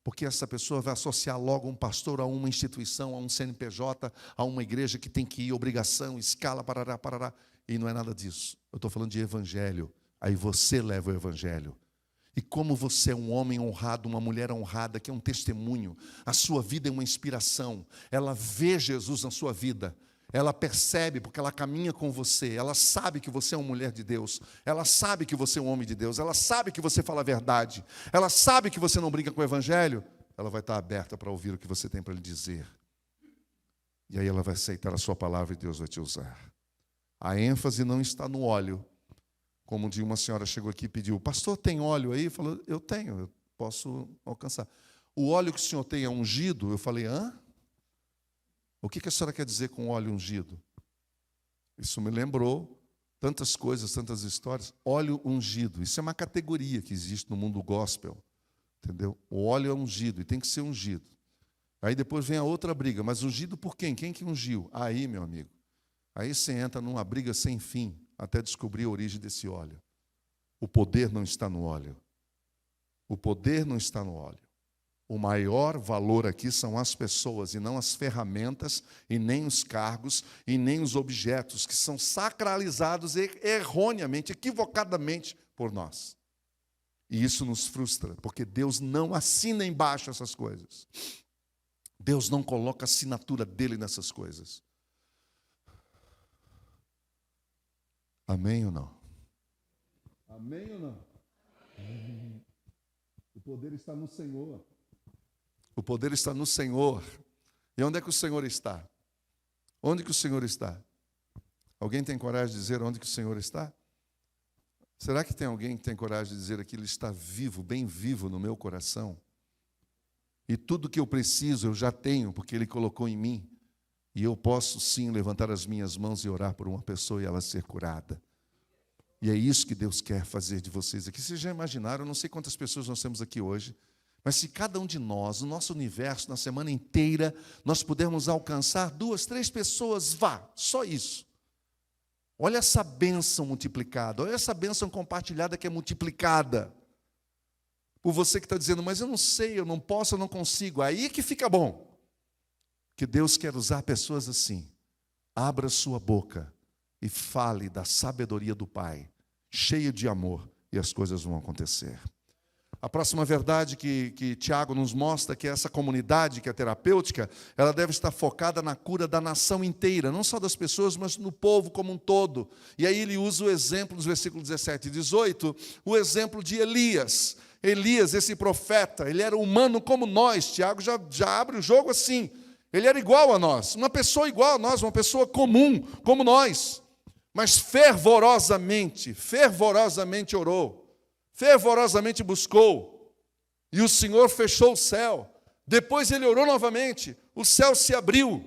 Porque essa pessoa vai associar logo um pastor a uma instituição, a um CNPJ, a uma igreja que tem que ir, obrigação, escala, parará, parará. E não é nada disso. Eu estou falando de evangelho. Aí você leva o evangelho. E como você é um homem honrado, uma mulher honrada, que é um testemunho, a sua vida é uma inspiração. Ela vê Jesus na sua vida. Ela percebe, porque ela caminha com você. Ela sabe que você é uma mulher de Deus. Ela sabe que você é um homem de Deus. Ela sabe que você fala a verdade. Ela sabe que você não brinca com o evangelho. Ela vai estar aberta para ouvir o que você tem para lhe dizer. E aí ela vai aceitar a sua palavra e Deus vai te usar. A ênfase não está no óleo. Como um dia uma senhora chegou aqui e pediu, pastor, tem óleo aí? Falou, eu tenho, eu posso alcançar. O óleo que o senhor tem é ungido? Eu falei, hã? O que a senhora quer dizer com óleo ungido? Isso me lembrou tantas coisas, tantas histórias. Óleo ungido, isso é uma categoria que existe no mundo gospel. Entendeu? O óleo é ungido e tem que ser ungido. Aí depois vem a outra briga, mas ungido por quem? Quem que ungiu? Aí, meu amigo, aí você entra numa briga sem fim, até descobrir a origem desse óleo. O poder não está no óleo. O poder não está no óleo. O maior valor aqui são as pessoas, e não as ferramentas, e nem os cargos, e nem os objetos, que são sacralizados erroneamente, equivocadamente por nós. E isso nos frustra, porque Deus não assina embaixo essas coisas. Deus não coloca a assinatura dele nessas coisas. Amém ou não? Amém ou não? Amém. O poder está no Senhor. O poder está no Senhor. E onde é que o Senhor está? Onde que o Senhor está? Alguém tem coragem de dizer onde que o Senhor está? Será que tem alguém que tem coragem de dizer que Ele está vivo, bem vivo no meu coração? E tudo que eu preciso eu já tenho, porque Ele colocou em mim. E eu posso sim levantar as minhas mãos e orar por uma pessoa e ela ser curada. E é isso que Deus quer fazer de vocês aqui. Vocês já imaginaram, eu não sei quantas pessoas nós temos aqui hoje, mas se cada um de nós, no nosso universo, na semana inteira, nós pudermos alcançar 2, 3 pessoas, vá, só isso. Olha essa bênção multiplicada, olha essa bênção compartilhada que é multiplicada. Por você que está dizendo, mas eu não sei, eu não posso, eu não consigo. Aí é que fica bom. Que Deus quer usar pessoas assim. Abra sua boca e fale da sabedoria do Pai, cheio de amor, e as coisas vão acontecer. A próxima verdade que Tiago nos mostra, que essa comunidade que é terapêutica, ela deve estar focada na cura da nação inteira, não só das pessoas, mas no povo como um todo. E aí ele usa o exemplo dos versículos 17 e 18, o exemplo de Elias. Elias, esse profeta, ele era humano como nós. Tiago já abre o jogo assim. Ele era igual a nós, uma pessoa igual a nós, uma pessoa comum, como nós. Mas fervorosamente orou. Fervorosamente buscou, e o Senhor fechou o céu. Depois ele orou novamente, o céu se abriu.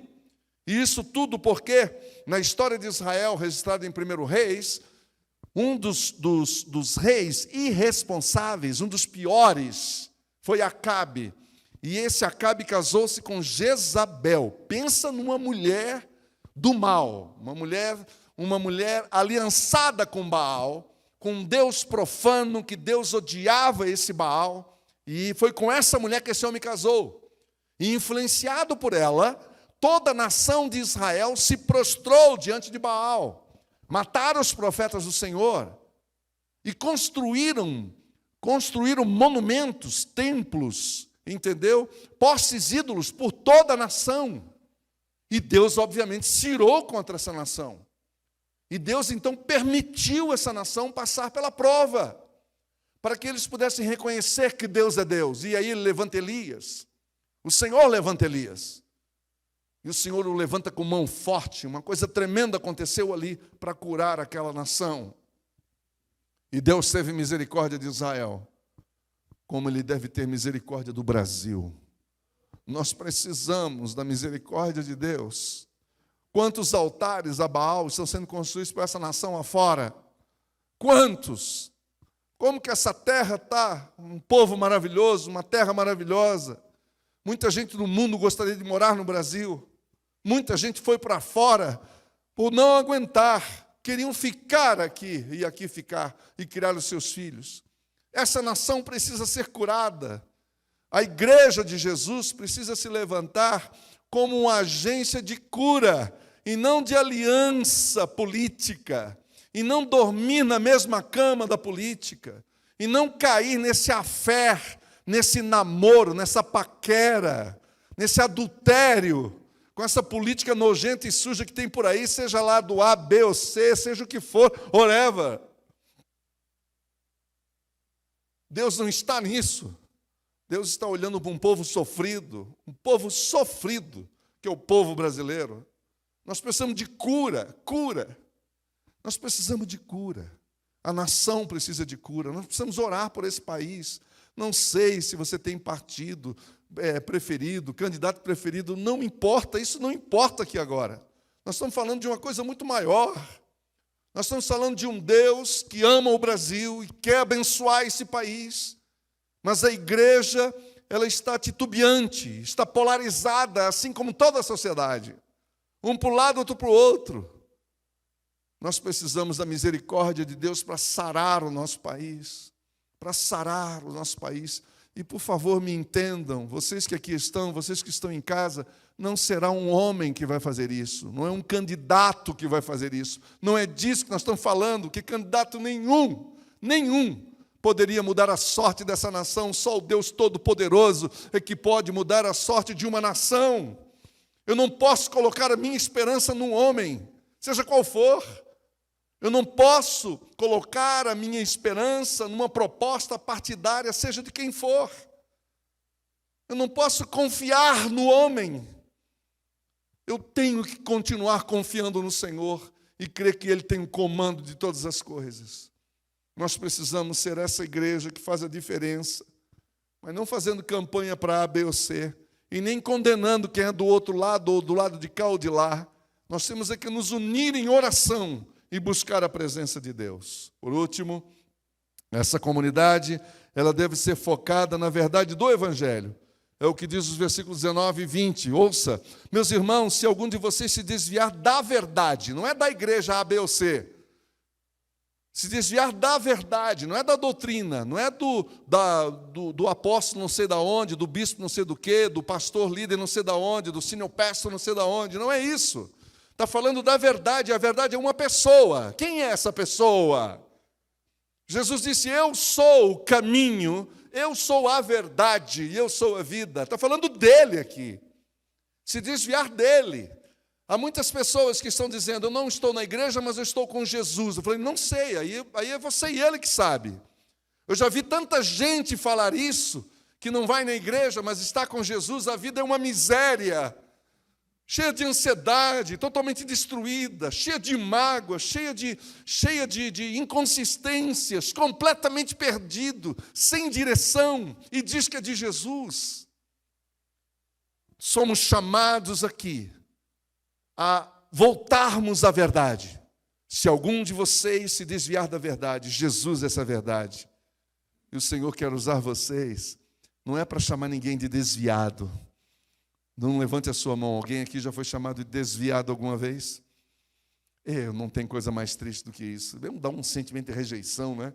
E isso tudo porque, na história de Israel, registrada em 1 Reis, um dos reis irresponsáveis, um dos piores, foi Acabe. E esse Acabe casou-se com Jezabel. Pensa numa mulher do mal, uma mulher aliançada com Baal, com um Deus profano, que Deus odiava esse Baal, e foi com essa mulher que esse homem casou. E influenciado por ela, toda a nação de Israel se prostrou diante de Baal, mataram os profetas do Senhor, e construíram monumentos, templos, entendeu? Postes ídolos por toda a nação. E Deus, obviamente, se irou contra essa nação. E Deus, então, permitiu essa nação passar pela prova, para que eles pudessem reconhecer que Deus é Deus. E aí ele levanta Elias. O Senhor levanta Elias. E o Senhor o levanta com mão forte. Uma coisa tremenda aconteceu ali para curar aquela nação. E Deus teve misericórdia de Israel, como Ele deve ter misericórdia do Brasil. Nós precisamos da misericórdia de Deus. Quantos altares a Baal estão sendo construídos por essa nação afora? Quantos? Como que essa terra está? Um povo maravilhoso, uma terra maravilhosa. Muita gente do mundo gostaria de morar no Brasil. Muita gente foi para fora por não aguentar. Queriam ficar aqui e aqui ficar e criar os seus filhos. Essa nação precisa ser curada. A igreja de Jesus precisa se levantar como uma agência de cura e não de aliança política, e não dormir na mesma cama da política, e não cair nesse affair, nesse namoro, nessa paquera, nesse adultério, com essa política nojenta e suja que tem por aí, seja lá do A, B ou C, seja o que for, whatever. Deus não está nisso. Deus está olhando para um povo sofrido, que é o povo brasileiro. Nós precisamos de cura. Nós precisamos de cura. A nação precisa de cura. Nós precisamos orar por esse país. Não sei se você tem partido preferido, candidato preferido, não importa, isso não importa aqui agora. Nós estamos falando de uma coisa muito maior. Nós estamos falando de um Deus que ama o Brasil e quer abençoar esse país. Mas a igreja, ela está titubeante, está polarizada, assim como toda a sociedade. Um para o lado, outro para o outro. Nós precisamos da misericórdia de Deus para sarar o nosso país. Para sarar o nosso país. E, por favor, me entendam, vocês que aqui estão, vocês que estão em casa, não será um homem que vai fazer isso, não é um candidato que vai fazer isso, não é disso que nós estamos falando, que candidato nenhum poderia mudar a sorte dessa nação, só o Deus Todo-Poderoso é que pode mudar a sorte de uma nação. Eu não posso colocar a minha esperança num homem, seja qual for. Eu não posso colocar a minha esperança numa proposta partidária, seja de quem for. Eu não posso confiar no homem. Eu tenho que continuar confiando no Senhor e crer que Ele tem o comando de todas as coisas. Nós precisamos ser essa igreja que faz a diferença, mas não fazendo campanha para A, B ou C, e nem condenando quem é do outro lado, ou do lado de cá ou de lá. Nós temos que nos unir em oração e buscar a presença de Deus. Por último, essa comunidade, ela deve ser focada na verdade do Evangelho. É o que diz os versículos 19 e 20. Ouça, meus irmãos, se algum de vocês se desviar da verdade, não é da igreja A, B ou C, se desviar da verdade, não é da doutrina, não é do apóstolo não sei da onde, do bispo não sei do quê, do pastor líder não sei da onde, do senior pastor não sei da onde, não é isso. Está falando da verdade, a verdade é uma pessoa. Quem é essa pessoa? Jesus disse, eu sou o caminho, eu sou a verdade e eu sou a vida. Está falando dele aqui. Se desviar dele. Há muitas pessoas que estão dizendo, eu não estou na igreja, mas eu estou com Jesus. Eu falei, não sei, aí é você e ele que sabe. Eu já vi tanta gente falar isso, que não vai na igreja, mas está com Jesus, a vida é uma miséria. Cheia de ansiedade, totalmente destruída, cheia de mágoa, cheia de inconsistências, completamente perdido, sem direção, e diz que é de Jesus. Somos chamados aqui a voltarmos à verdade. Se algum de vocês se desviar da verdade, Jesus é essa verdade. E o Senhor quer usar vocês, não é para chamar ninguém de desviado. Não levante a sua mão. Alguém aqui já foi chamado de desviado alguma vez? Não tem coisa mais triste do que isso. Dá um sentimento de rejeição, né?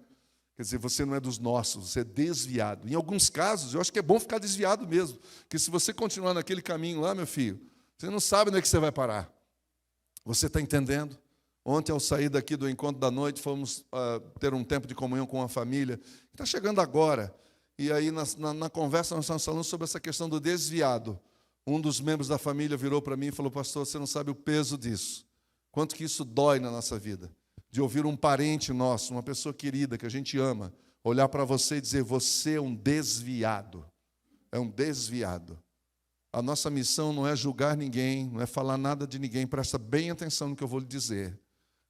Quer dizer, você não é dos nossos, você é desviado. Em alguns casos, eu acho que é bom ficar desviado mesmo. Porque se você continuar naquele caminho lá, meu filho, você não sabe onde é que você vai parar. Você está entendendo? Ontem, ao sair daqui do encontro da noite, fomos ter um tempo de comunhão com a família. Está chegando agora. E aí, na conversa, nós estamos falando sobre essa questão do desviado. Um dos membros da família virou para mim e falou, pastor, você não sabe o peso disso. Quanto que isso dói na nossa vida. De ouvir um parente nosso, uma pessoa querida, que a gente ama, olhar para você e dizer, você é um desviado. É um desviado. A nossa missão não é julgar ninguém, não é falar nada de ninguém. Presta bem atenção no que eu vou lhe dizer.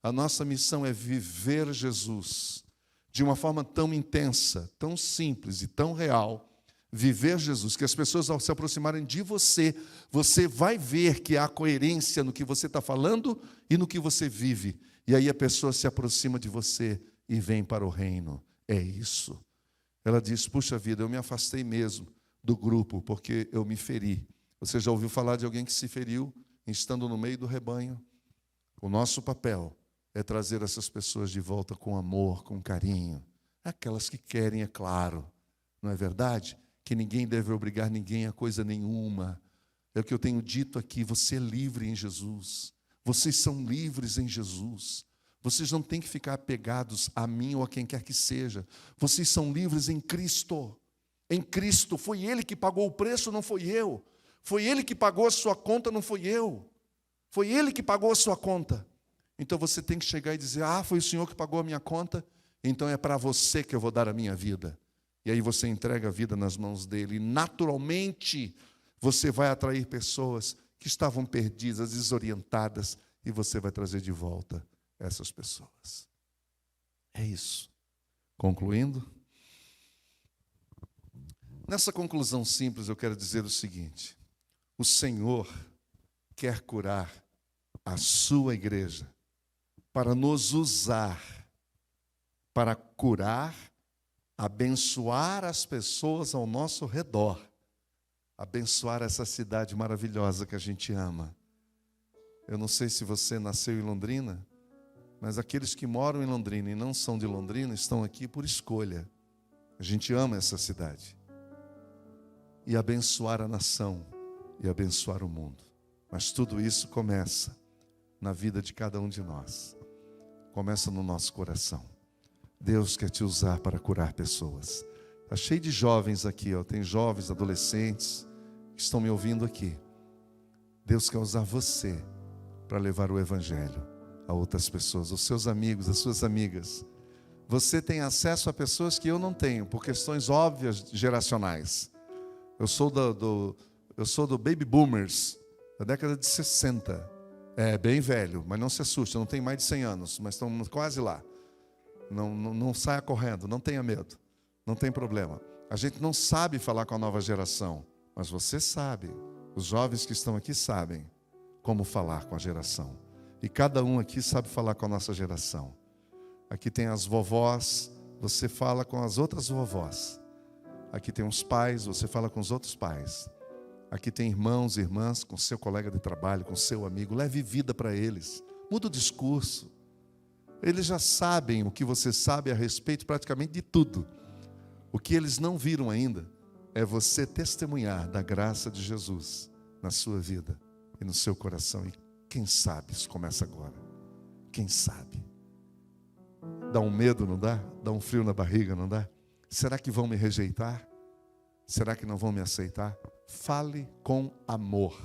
A nossa missão é viver Jesus de uma forma tão intensa, tão simples e tão real. Viver Jesus, que as pessoas ao se aproximarem de você, você vai ver que há coerência no que você está falando e no que você vive. E aí a pessoa se aproxima de você e vem para o reino. É isso. Ela diz, puxa vida, eu me afastei mesmo do grupo porque eu me feri. Você já ouviu falar de alguém que se feriu estando no meio do rebanho? O nosso papel é trazer essas pessoas de volta com amor, com carinho. Aquelas que querem, é claro. Não é verdade? Que ninguém deve obrigar ninguém a coisa nenhuma. É o que eu tenho dito aqui, você é livre em Jesus. Vocês são livres em Jesus. Vocês não têm que ficar apegados a mim ou a quem quer que seja. Vocês são livres em Cristo. Em Cristo, foi Ele que pagou o preço, não foi eu. Foi Ele que pagou a sua conta, não foi eu. Foi Ele que pagou a sua conta. Então você tem que chegar e dizer, foi o Senhor que pagou a minha conta, então é para você que eu vou dar a minha vida. E aí você entrega a vida nas mãos dele. E naturalmente você vai atrair pessoas que estavam perdidas, desorientadas, e você vai trazer de volta essas pessoas. É isso. Concluindo, nessa conclusão simples eu quero dizer o seguinte: o Senhor quer curar a sua igreja para nos usar, para curar, abençoar as pessoas ao nosso redor, abençoar essa cidade maravilhosa que a gente ama. Eu não sei se você nasceu em Londrina, mas aqueles que moram em Londrina e não são de Londrina estão aqui por escolha. A gente ama essa cidade. E abençoar a nação e abençoar o mundo. Mas tudo isso começa na vida de cada um de nós. Começa no nosso coração. Deus quer te usar para curar pessoas. Está cheio de jovens aqui, ó. Tem jovens, adolescentes que estão me ouvindo aqui. Deus quer usar você para levar o Evangelho a outras pessoas, os seus amigos, as suas amigas. Você tem acesso a pessoas que eu não tenho, por questões óbvias geracionais. Eu sou do Baby Boomers, da década de 60. É bem velho, mas não se assuste, eu não tenho mais de 100 anos, mas estamos quase lá. Não saia correndo, não tenha medo, não tem problema. A gente não sabe falar com a nova geração, mas você sabe, os jovens que estão aqui sabem como falar com a geração. E cada um aqui sabe falar com a nossa geração. Aqui tem as vovós, você fala com as outras vovós. Aqui tem os pais, você fala com os outros pais. Aqui tem irmãos e irmãs, com seu colega de trabalho, com seu amigo. Leve vida para eles. Muda o discurso. Eles já sabem o que você sabe a respeito praticamente de tudo. O que eles não viram ainda é você testemunhar da graça de Jesus na sua vida e no seu coração. E quem sabe isso começa agora. Quem sabe? Dá um medo, não dá? Dá um frio na barriga, não dá? Será que vão me rejeitar? Será que não vão me aceitar? Fale com amor,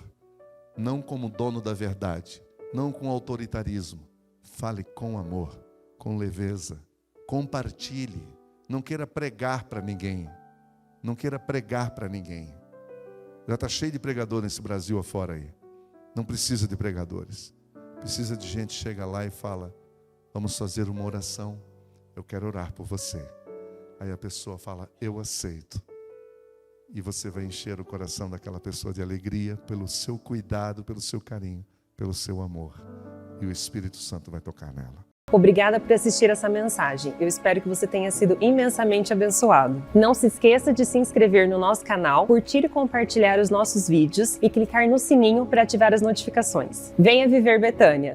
não como dono da verdade, não com autoritarismo. Fale com amor, com leveza. Compartilhe. Não queira pregar para ninguém. Não queira pregar para ninguém. Já está cheio de pregador nesse Brasil afora aí. Não precisa de pregadores. Precisa de gente que chega lá e fala: vamos fazer uma oração. Eu quero orar por você. Aí a pessoa fala: eu aceito. E você vai encher o coração daquela pessoa de alegria pelo seu cuidado, pelo seu carinho, pelo seu amor. E o Espírito Santo vai tocar nela. Obrigada por assistir essa mensagem. Eu espero que você tenha sido imensamente abençoado. Não se esqueça de se inscrever no nosso canal, curtir e compartilhar os nossos vídeos e clicar no sininho para ativar as notificações. Venha viver Betânia!